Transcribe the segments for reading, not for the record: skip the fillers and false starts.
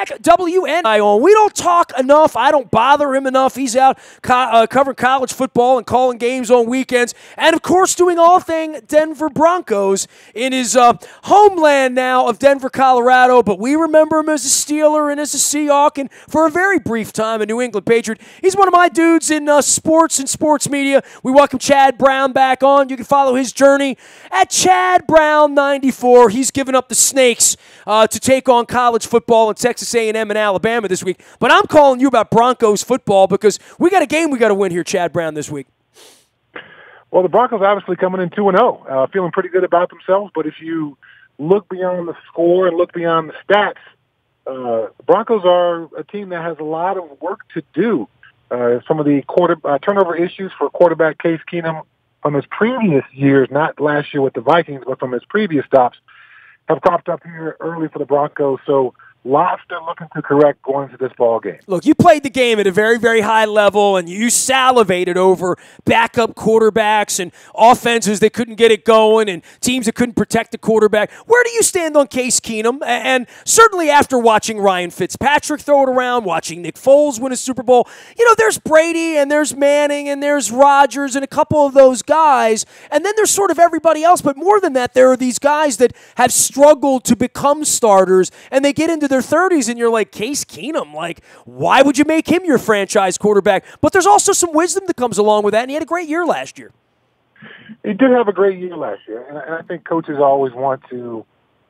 back. WNST. We don't talk enough. I don't bother him enough. He's out covering college football and calling games on weekends. And, of course, doing all thing Denver Broncos in his homeland now of Denver, Colorado. But we remember him as a Steeler and as a Seahawk and for a very brief time a New England Patriot. He's one of my dudes in sports and sports media. We welcome Chad Brown back on. You can follow his journey at Chad Brown 94. He's given up the Snakes to take on college football in Texas A&M and Alabama this week. But I'm calling you about Broncos football because we got a game we got to win here, Chad Brown, this week. Well, the Broncos obviously coming in 2-0, feeling pretty good about themselves. But if you look beyond the score and look beyond the stats, the Broncos are a team that has a lot of work to do. Some of the turnover issues for quarterback Case Keenum from his previous years, not last year with the Vikings, but from his previous stops, have cropped up here early for the Broncos. So lots they're looking to correct going into this ball game. Look, you played the game at a very, very high level, and you salivated over backup quarterbacks and offenses that couldn't get it going and teams that couldn't protect the quarterback. Where do you stand on Case Keenum? And certainly after watching Ryan Fitzpatrick throw it around, watching Nick Foles win a Super Bowl, there's Brady and there's Manning and there's Rodgers and a couple of those guys, and then there's sort of everybody else. But more than that, there are these guys that have struggled to become starters, and they get into their 30s, and you're like, Case Keenum, why would you make him your franchise quarterback? But there's also some wisdom that comes along with that, and he had a great year last year. He did have a great year last year, and I think coaches always want to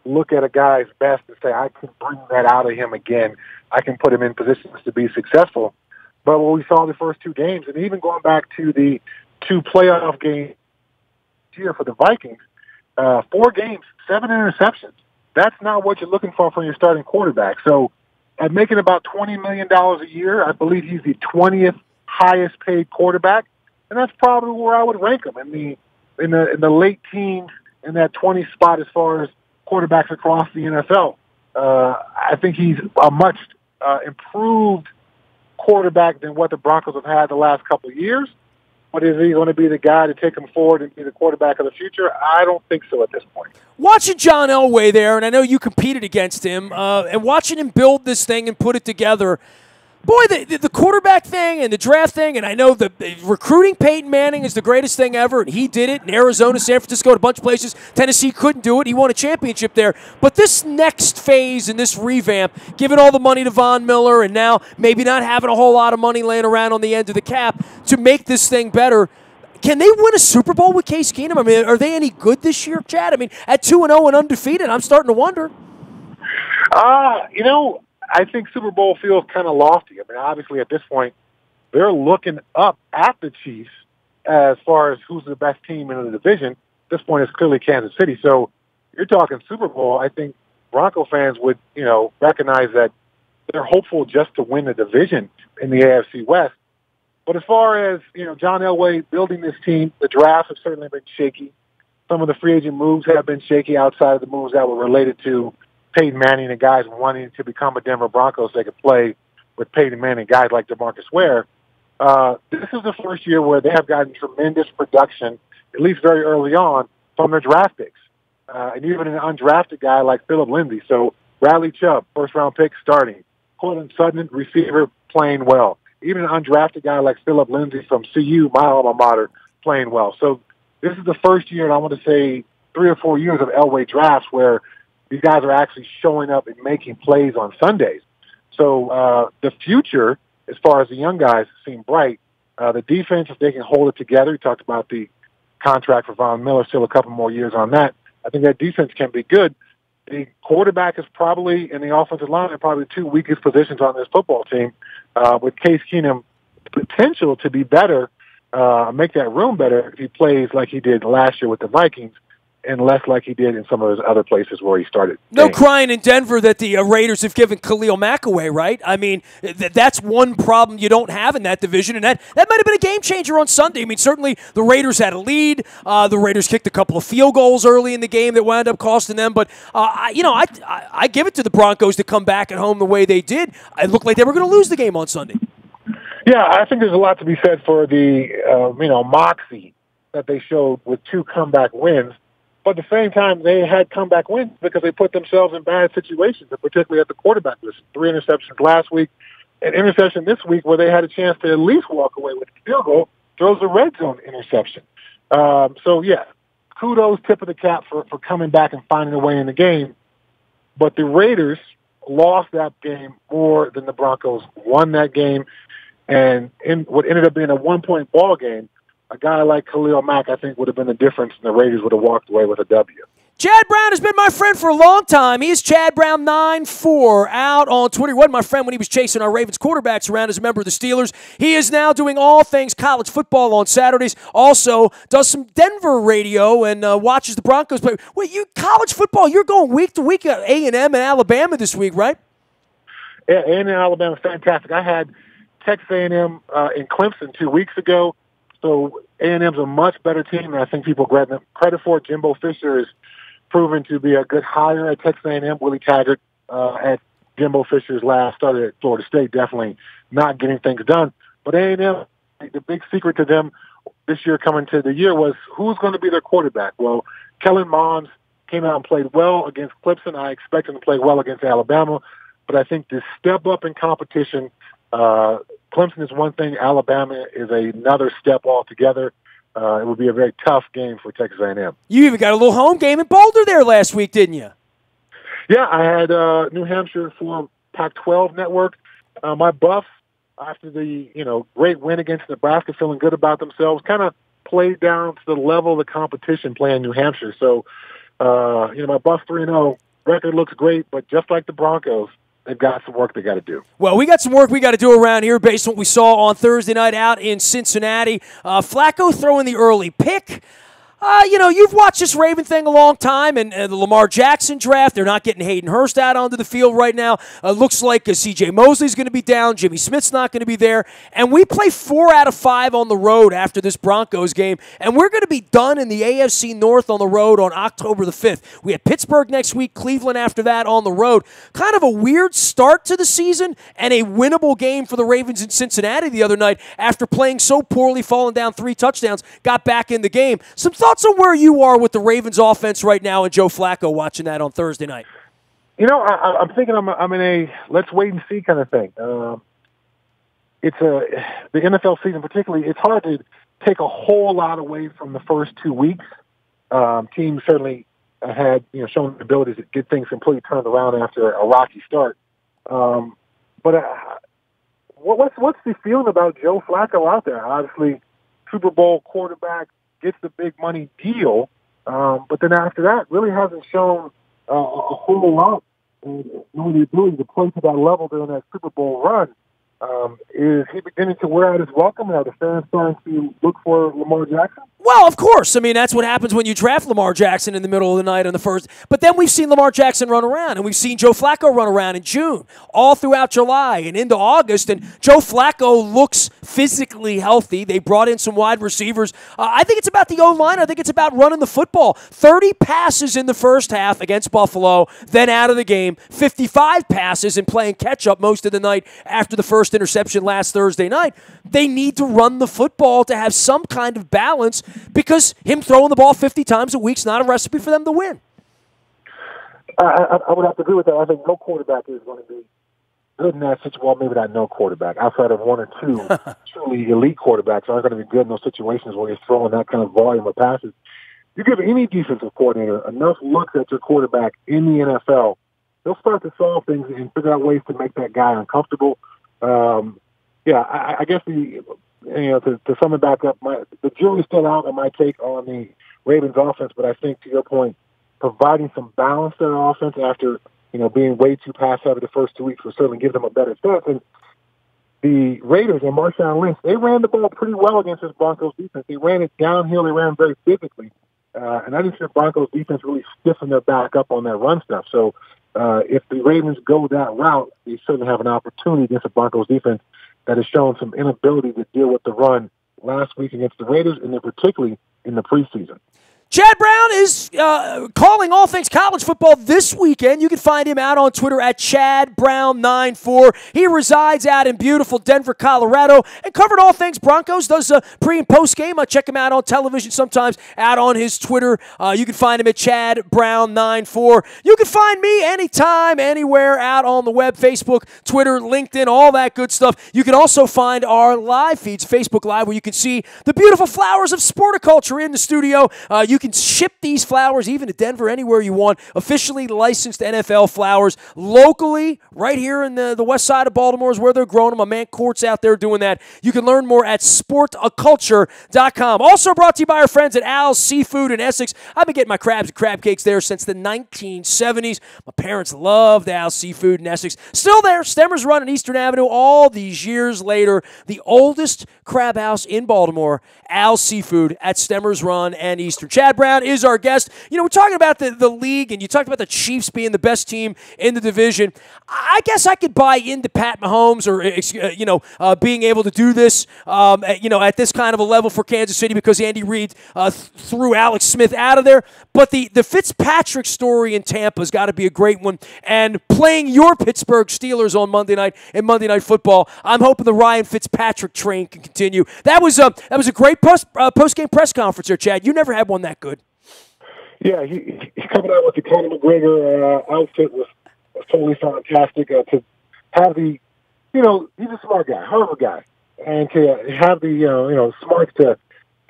look at a guy's best and say, I can bring that out of him again. I can put him in positions to be successful. But what we saw the first two games, and even going back to the two playoff games here for the Vikings, 4 games, 7 interceptions. That's not what you're looking for from your starting quarterback. So at making about $20 million a year, I believe he's the 20th highest paid quarterback, and that's probably where I would rank him in the late teens, in that 20 spot as far as quarterbacks across the NFL. I think he's a much improved quarterback than what the Broncos have had the last couple of years. But is he going to be the guy to take him forward and be the quarterback of the future? I don't think so at this point. Watching John Elway there, and I know you competed against him, and watching him build this thing and put it together, boy, the quarterback thing and the draft thing, and I know the recruiting Peyton Manning is the greatest thing ever, and he did it in Arizona, San Francisco, and a bunch of places. Tennessee couldn't do it. He won a championship there. But this next phase and this revamp, giving all the money to Von Miller and now maybe not having a whole lot of money laying around on the end of the cap to make this thing better, can they win a Super Bowl with Case Keenum? I mean, are they any good this year, Chad? I mean, at 2-0 and undefeated, I'm starting to wonder. I think Super Bowl feels kind of lofty. I mean, obviously at this point, they're looking up at the Chiefs as far as who's the best team in the division. At this point, it's clearly Kansas City. So you're talking Super Bowl. I think Bronco fans would, recognize that they're hopeful just to win the division in the AFC West. But as far as, John Elway building this team, the drafts have certainly been shaky. Some of the free agent moves have been shaky outside of the moves that were related to Peyton Manning and guys wanting to become a Denver Broncos so they could play with Peyton Manning, guys like DeMarcus Ware. This is the first year where they have gotten tremendous production, at least very early on, from their draft picks. And even an undrafted guy like Phillip Lindsay. So Bradley Chubb, first-round pick, starting. Cortland Sutton, receiver, playing well. Even an undrafted guy like Phillip Lindsay from CU, my alma mater, playing well. So this is the first year, and I want to say 3 or 4 years of Elway drafts where these guys are actually showing up and making plays on Sundays. So the future, as far as the young guys, seem bright. The defense, if they can hold it together, we talked about the contract for Von Miller, still a couple more years on that. I think that defense can be good. The quarterback is probably, and the offensive line are probably the 2 weakest positions on this football team, with Case Keenum potential to be better, make that room better if he plays like he did last year with the Vikings, and less like he did in some of those other places where he started. No crying in Denver that the Raiders have given Khalil Mack away, right? I mean, that's one problem you don't have in that division, and that might have been a game changer on Sunday. I mean, certainly the Raiders had a lead. The Raiders kicked a couple of field goals early in the game that wound up costing them, but, I give it to the Broncos to come back at home the way they did. It looked like they were going to lose the game on Sunday. Yeah, I think there's a lot to be said for the, moxie that they showed with 2 comeback wins. But at the same time, they had comeback wins because they put themselves in bad situations, and particularly at the quarterback position. 3 interceptions last week, an interception this week where they had a chance to at least walk away with a field goal, throws a red zone interception. Yeah, kudos, tip of the cap for coming back and finding a way in the game. But the Raiders lost that game more than the Broncos won that game. And in what ended up being a 1-point ball game, a guy like Khalil Mack, I think, would have been the difference, and the Raiders would have walked away with a W. Chad Brown has been my friend for a long time. He is Chad Brown 94 out on Twitter. He wasn't my friend when he was chasing our Ravens quarterbacks around as a member of the Steelers. He is now doing all things college football on Saturdays. Also does some Denver radio and watches the Broncos play. Wait, you college football? You're going week to week at A&M and Alabama this week, right? Yeah, A&M and Alabama is fantastic. I had Texas A&M in Clemson 2 weeks ago. So A&M's a much better team, and I think people give them credit for it. Jimbo Fisher is proven to be a good hire at Texas A&M. Willie Taggart at Jimbo Fisher's last start at Florida State, definitely not getting things done. But A&M, the big secret to them this year coming to the year was who's going to be their quarterback. Well, Kellen Mond came out and played well against Clemson. I expect him to play well against Alabama. But I think this step up in competition, Clemson is one thing. Alabama is another step altogether. It would be a very tough game for Texas A&M. You even got a little home game in Boulder there last week, didn't you? Yeah, I had New Hampshire for Pac-12 network. My Buffs, after the great win against Nebraska, feeling good about themselves, kind of played down to the level of the competition playing New Hampshire. So, my Buffs 3-0 record looks great, but just like the Broncos, they've got some work they got to do. Well, we got some work we got to do around here based on what we saw on Thursday night out in Cincinnati. Flacco throwing the early pick. You've watched this Raven thing a long time, and the Lamar Jackson draft, they're not getting Hayden Hurst out onto the field right now. Looks like C.J. Mosley's going to be down. Jimmy Smith's not going to be there. And we play 4 out of 5 on the road after this Broncos game, and we're going to be done in the AFC North on the road on October the 5th. We have Pittsburgh next week, Cleveland after that on the road. Kind of a weird start to the season and a winnable game for the Ravens in Cincinnati the other night after playing so poorly, falling down 3 touchdowns, got back in the game. Some thoughts on where you are with the Ravens offense right now and Joe Flacco watching that on Thursday night? I'm thinking I'm in a let's wait and see kind of thing. It's the NFL season particularly, it's hard to take a whole lot away from the first 2 weeks. Teams certainly had shown the ability to get things completely turned around after a rocky start. But what's the feeling about Joe Flacco out there? Obviously, Super Bowl quarterback, gets the big money deal, but then after that, really hasn't shown a whole lot. Knowing the ability to play to that level during that Super Bowl run, is he beginning to wear out his welcome? Are the fans starting to look for Lamar Jackson? Well, of course. I mean, that's what happens when you draft Lamar Jackson in the middle of the night on the first. But then we've seen Lamar Jackson run around, and we've seen Joe Flacco run around in June, all throughout July and into August. And Joe Flacco looks physically healthy. They brought in some wide receivers. I think it's about the O-line. I think it's about running the football. 30 passes in the first half against Buffalo, then out of the game. 55 passes and playing catch-up most of the night after the first interception last Thursday night. They need to run the football to have some kind of balance, because him throwing the ball 50 times a week is not a recipe for them to win. I would have to agree with that. I think no quarterback is going to be good in that situation. Well, maybe not no quarterback. Outside of 1 or 2 truly elite quarterbacks aren't going to be good in those situations where you're throwing that kind of volume of passes. You give any defensive coordinator enough looks at your quarterback in the NFL, they'll start to solve things and figure out ways to make that guy uncomfortable. I guess to sum it back up, the jury's still out on my take on the Ravens offense, but I think, to your point, providing some balance to the offense after, being way too pass-heavy the first 2 weeks will certainly give them a better start. And the Raiders and Marshawn Lynch, they ran the ball pretty well against this Broncos defense. They ran it downhill. They ran very physically. And I just think Broncos defense really stiffened their back up on that run stuff. So if the Ravens go that route, they certainly have an opportunity against the Broncos defense that has shown some inability to deal with the run last week against the Raiders, and then particularly in the preseason. Chad Brown is calling all things college football this weekend. You can find him out on Twitter at ChadBrown94. He resides out in beautiful Denver, Colorado, and covered all things Broncos. Does pre- and post-game. Check him out on television sometimes, out on his Twitter. You can find him at ChadBrown94. You can find me anytime, anywhere, out on the web, Facebook, Twitter, LinkedIn, all that good stuff. You can also find our live feeds, Facebook Live, where you can see the beautiful flowers of sporticulture in the studio. You can ship these flowers even to Denver, anywhere you want. Officially licensed NFL flowers locally, right here in the west side of Baltimore is where they're growing them. My man Court's out there doing that. You can learn more at sporticulture.com. Also brought to you by our friends at Al's Seafood in Essex. I've been getting my crabs and crab cakes there since the 1970s. My parents loved Al's Seafood in Essex. Still there, Stemmers Run on Eastern Avenue all these years later. The oldest crab house in Baltimore, Al's Seafood at Stemmers Run and Eastern. Chad Brown is our guest. You know, we're talking about the league, and you talked about the Chiefs being the best team in the division. I guess I could buy into Pat Mahomes or, being able to do this, at this kind of a level for Kansas City because Andy Reid threw Alex Smith out of there. But the Fitzpatrick story in Tampa has got to be a great one. And playing your Pittsburgh Steelers on Monday night in Monday Night Football, I'm hoping the Ryan Fitzpatrick train can continue. That was a great post-game press conference there, Chad. You never had one that good. Yeah, he's coming out with the Conor McGregor outfit was totally fantastic. To have the, he's a smart guy, Harvard guy, and to have the, smarts to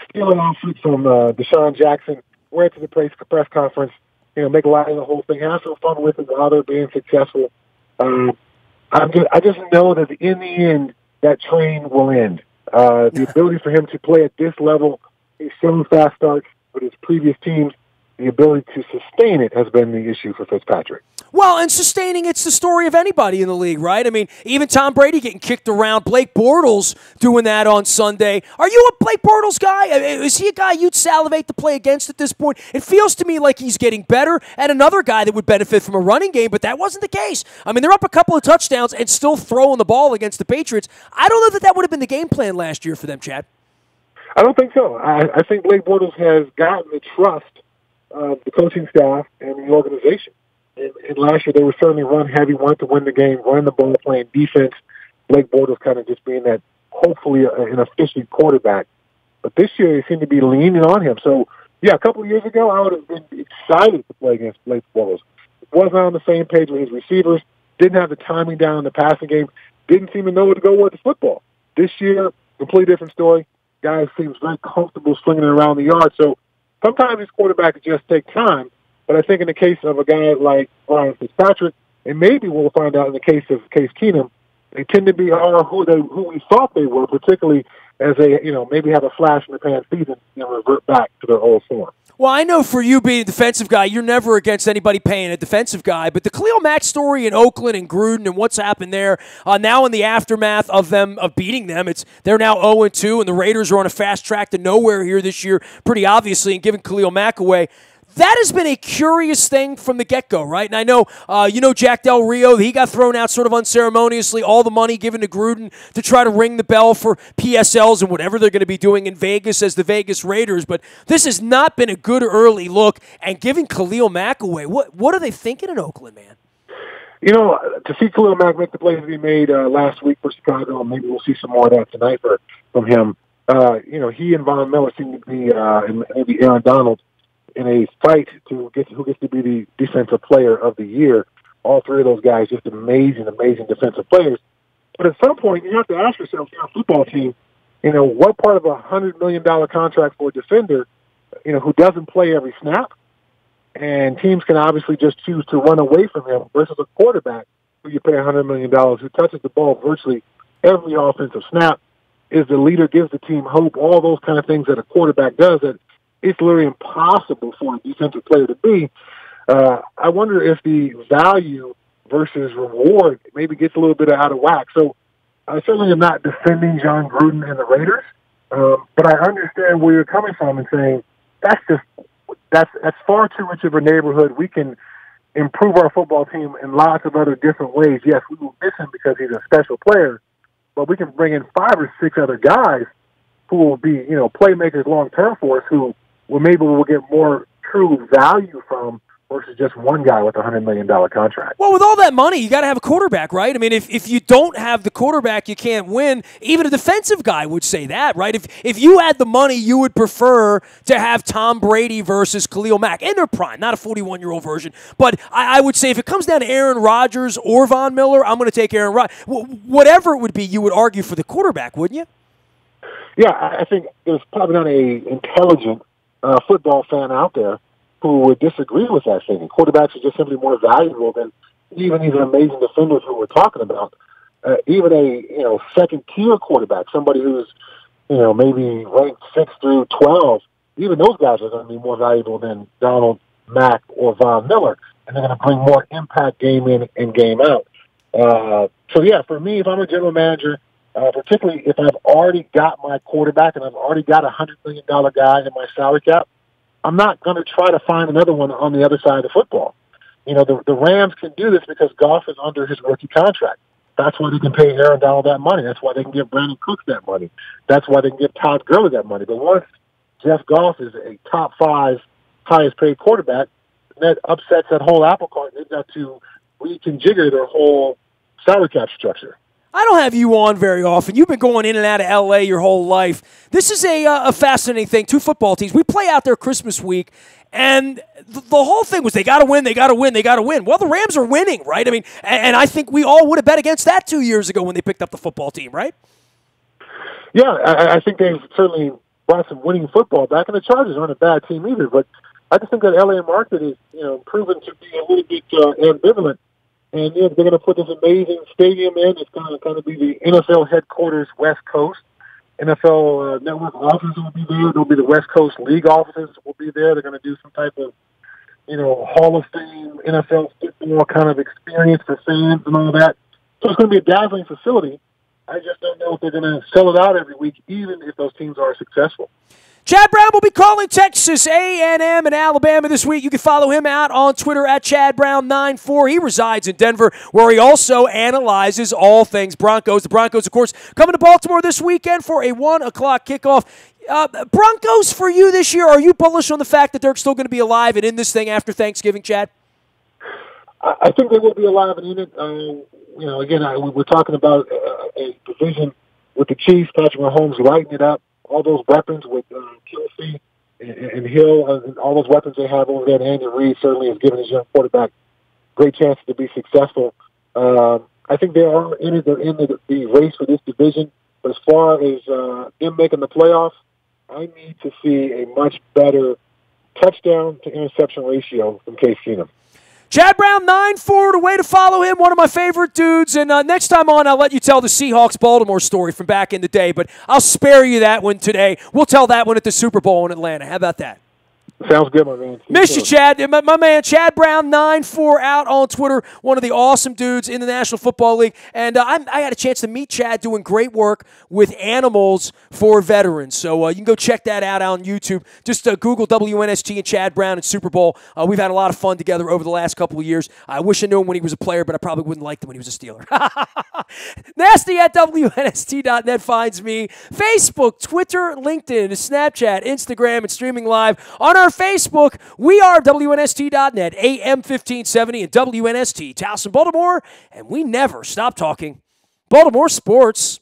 steal an outfit from Deshaun Jackson, wear it to the press conference, make light of the whole thing, have some fun with it while they're being successful. I just know that in the end, that train will end. The ability for him to play at this level, he's shown fast starts with his previous teams. The ability to sustain it has been the issue for Fitzpatrick. Well, and sustaining, it's the story of anybody in the league, right? I mean, even Tom Brady getting kicked around, Blake Bortles doing that on Sunday. Are you a Blake Bortles guy? Is he a guy you'd salivate to play against at this point? It feels to me like he's getting better, and another guy that would benefit from a running game, but that wasn't the case. I mean, they're up a couple of touchdowns and still throwing the ball against the Patriots. I don't know that would have been the game plan last year for them, Chad. I don't think so. I think Blake Bortles has gotten the trust of the coaching staff and the organization. And last year they were certainly run heavy, wanted to win the game, running the ball, playing defense. Blake Bortles kind of just being that, hopefully, an efficient quarterback. But this year they seem to be leaning on him. So, yeah, a couple of years ago I would have been excited to play against Blake Bortles. Wasn't on the same page with his receivers, didn't have the timing down in the passing game, didn't seem to know where to go with the football. This year, completely different story. Guy seems very comfortable slinging it around the yard. So sometimes these quarterbacks just take time. But I think in the case of a guy like Ryan Fitzpatrick, and maybe we'll find out in the case of Case Keenum, they tend to be who we thought they were, particularly as they, maybe have a flash in the pan season and revert back to their old form. Well, I know for you being a defensive guy, you're never against anybody paying a defensive guy, but the Khalil Mack story in Oakland and Gruden and what's happened there, now in the aftermath of beating them, they're now 0-2, and the Raiders are on a fast track to nowhere here this year, pretty obviously, and giving Khalil Mack away. That has been a curious thing from the get-go, right? And I know, Jack Del Rio, he got thrown out sort of unceremoniously, all the money given to Gruden to try to ring the bell for PSLs and whatever they're going to be doing in Vegas as the Vegas Raiders. But this has not been a good early look. And giving Khalil Mack away, what are they thinking in Oakland, man? To see Khalil Mack make the plays that he made last week for Chicago, and maybe we'll see some more of that tonight from him. He and Von Miller seem to be, and maybe Aaron Donald, in a fight to get who gets to be the defensive player of the year. All three of those guys just amazing defensive players. But at some point, you have to ask yourself, you're a football team, what part of $100 million contract for a defender, who doesn't play every snap, and teams can obviously just choose to run away from him versus a quarterback who you pay $100 million, who touches the ball virtually every offensive snap, is the leader, gives the team hope, all those kind of things that a quarterback does that it's literally impossible for a defensive player to be. I wonder if the value versus reward maybe gets a little bit out of whack. So I certainly am not defending John Gruden and the Raiders, but I understand where you're coming from and saying that's far too rich of a neighborhood. We can improve our football team in lots of other different ways. Yes, we will miss him because he's a special player, but we can bring in 5 or 6 other guys who will be, playmakers long term for us, who where maybe we'll get more true value from versus just one guy with a $100 million contract. Well, with all that money, you got to have a quarterback, right? I mean, if you don't have the quarterback, you can't win. Even a defensive guy would say that, right? If you had the money, you would prefer to have Tom Brady versus Khalil Mack in their prime, not a 41-year-old version. But I would say if it comes down to Aaron Rodgers or Von Miller, I'm going to take Aaron Rodgers. Whatever it would be, you would argue for the quarterback, wouldn't you? Yeah, I think there's probably not an intelligent football fan out there who would disagree with that statement. Quarterbacks are just simply more valuable than even these amazing defenders who we're talking about. Even a second-tier quarterback, somebody who's maybe ranked 6 through 12, even those guys are going to be more valuable than Donald, Mack, or Von Miller, and they're going to bring more impact game in and game out. For me, if I'm a general manager, particularly if I've already got my quarterback and I've already got a $100 million guy in my salary cap, I'm not going to try to find another one on the other side of the football. The Rams can do this because Goff is under his rookie contract. That's why they can pay Aaron Donald that money. That's why they can give Brandon Cooks that money. That's why they can give Todd Gurley that money. But once Jeff Goff is a top 5 highest paid quarterback, that upsets that whole apple cart. They've got to reconfigure their whole salary cap structure. I don't have you on very often. You've been going in and out of L.A. your whole life. This is a fascinating thing. 2 football teams. We play out there Christmas week, and the whole thing was they got to win, they got to win, they got to win. Well, the Rams are winning, right? I mean, and I think we all would have bet against that 2 years ago when they picked up the football team, right? Yeah, I think they've certainly brought some winning football back, and the Chargers aren't a bad team either. But I just think that L.A. market is proven to be a little bit ambivalent. And they're going to put this amazing stadium in. It's going to kind of be the NFL headquarters West Coast. NFL network offices will be there. There'll be the West Coast League offices will be there. They're going to do some type of, Hall of Fame NFL football kind of experience for fans and all that. So it's going to be a dazzling facility. I just don't know if they're going to sell it out every week, even if those teams are successful. Chad Brown will be calling Texas A&M and Alabama this week. You can follow him out on Twitter at ChadBrown94. He resides in Denver, where he also analyzes all things Broncos. The Broncos, of course, coming to Baltimore this weekend for a 1 o'clock kickoff. Broncos for you this year, are you bullish on the fact that they're still going to be alive and in this thing after Thanksgiving, Chad? I think they will be alive and in it. We're talking about a division with the Chiefs, Patrick Mahomes lighting it up. All those weapons with Kelsey and Hill, and all those weapons they have over there, and Andy Reid certainly has given his young quarterback great chance to be successful. I think they are in the race for this division. But as far as them making the playoffs, I need to see a much better touchdown to interception ratio from Case Keenum. Chad Brown, 9-4, the way to follow him, one of my favorite dudes. And next time on, I'll let you tell the Seahawks-Baltimore story from back in the day, but I'll spare you that one today. We'll tell that one at the Super Bowl in Atlanta. How about that? Sounds good, my man. Miss you, Chad. My man, Chad Brown, 9-4, out on Twitter, one of the awesome dudes in the National Football League. And I had a chance to meet Chad doing great work with animals for veterans. So you can go check that out on YouTube. Just Google WNST and Chad Brown and Super Bowl. We've had a lot of fun together over the last couple of years. I wish I knew him when he was a player, but I probably wouldn't like him when he was a Steeler. Nasty at WNST.net finds me. Facebook, Twitter, LinkedIn, Snapchat, Instagram, and streaming live on our Facebook. We are WNST.net, AM 1570 and WNST, Towson, Baltimore, and we never stop talking Baltimore sports.